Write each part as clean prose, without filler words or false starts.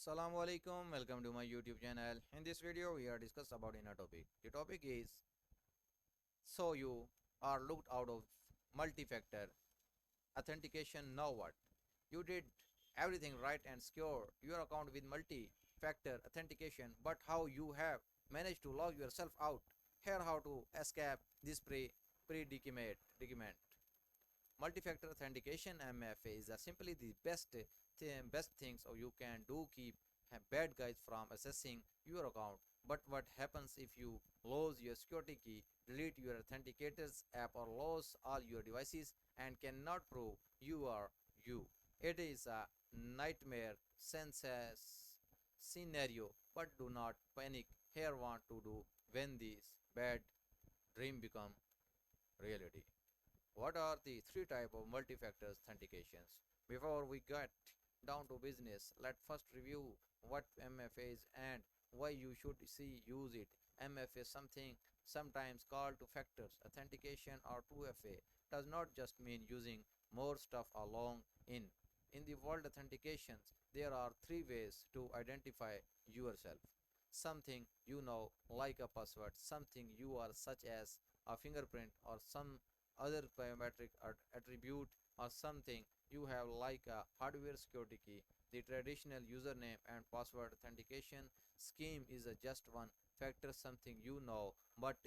Assalamu alaikum, welcome to my YouTube channel. In this video we are discuss about in a topic. The topic is, so you are looked out of multi-factor authentication. Now what? You did everything right and secure your account with multi-factor authentication, but how you have managed to log yourself out? Here how to escape this predicament. Multi-factor authentication (MFA) is simply the best things you can do keep bad guys from accessing your account. But what happens if you lose your security key, delete your authenticator's app, or lose all your devices and cannot prove you are you? It is a nightmare scenario, but do not panic. Here what to do when this bad dream become reality. What are the three types of multi-factor authentications? Before we get down to business, let's first review what MFA is and why you should use it. MFA is sometimes called two factors authentication or 2FA. Does not just mean using more stuff along in the world authentications. There are three ways to identify yourself. Something you know, like a password, something you are, such as a fingerprint or some other biometric attribute, or something you have, like a hardware security key. The traditional username and password authentication scheme is just one factor, something you know, but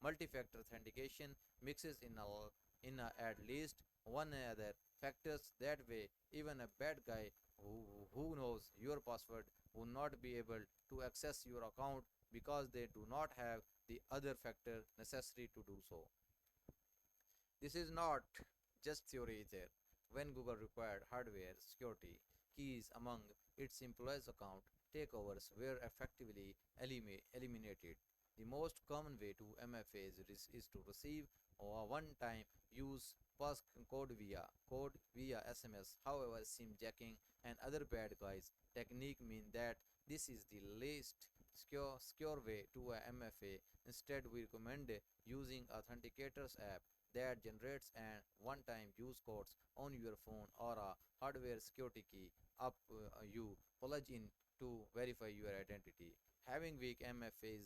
multi-factor authentication mixes in at least one other factors. That way, even a bad guy who knows your password will not be able to access your account because they do not have the other factor necessary to do so. This is not just theory either. When Google required hardware security keys among its employees' account, takeovers were effectively eliminated. The most common way to MFAs is to receive a one-time use code via SMS. However, SIM jacking and other bad guys technique mean that this is the least secure way to a MFA. Instead, we recommend using Authenticator's app that generates an one-time use codes on your phone, or a hardware security key up you plug in to verify your identity. Having weak MFA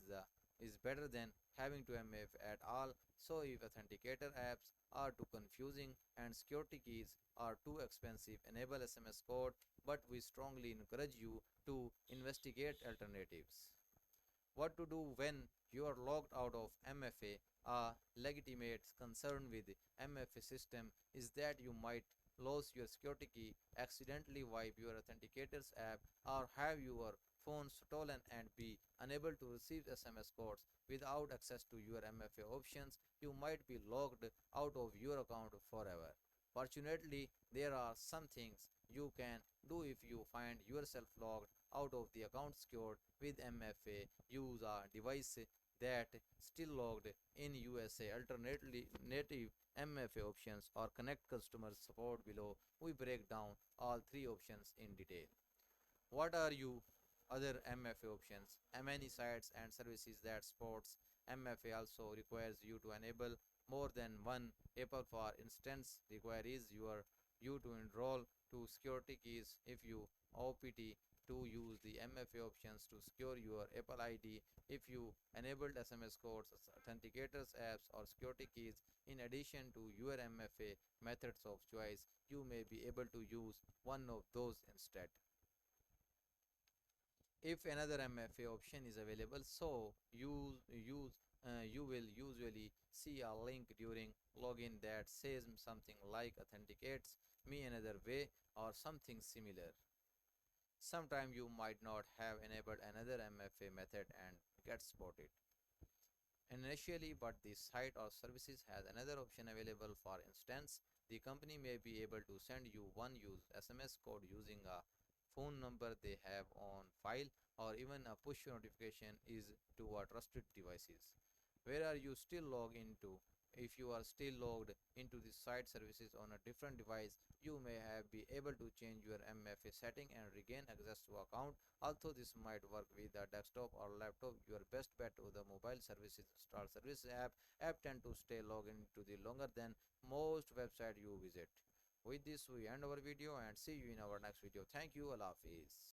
is better than having to MF at all. So if authenticator apps are too confusing and security keys are too expensive, enable SMS code, but we strongly encourage you to investigate alternatives. What to do when you are logged out of MFA? A legitimate concern with MFA system is that you might lose your security key, accidentally wipe your authenticator's app, or have your phone stolen and be unable to receive SMS codes without access to your MFA options. You might be logged out of your account forever. Fortunately, there are some things you can do if you find yourself logged out of the account secured with MFA. Use a device that still logged in USA. Alternately, native MFA options, or connect customer support. Below we break down all three options in detail. What are you other MFA options? Many sites and services that supports MFA also requires you to enable more than one Apple. For instance, requires you to enroll to security keys if you opt to use the MFA options to secure your Apple ID. If you enabled SMS codes, authenticators apps, or security keys in addition to your MFA methods of choice, you may be able to use one of those instead. If another MFA option is available, so you will usually see a link during login that says something like authenticates me another way or something similar. Sometimes you might not have enabled another MFA method and get spotted initially, but the site or services has another option available. For instance, the company may be able to send you one use SMS code using a phone number they have on file, or even a push notification is to a trusted devices. Where are you still logged into? If you are still logged into the site services on a different device, you may have be able to change your MFA setting and regain access to account. Although this might work with a desktop or laptop, your best bet to the mobile services install service app tend to stay logged into the longer than most website you visit. With this we end our video and see you in our next video. Thank you. Allah Hafiz.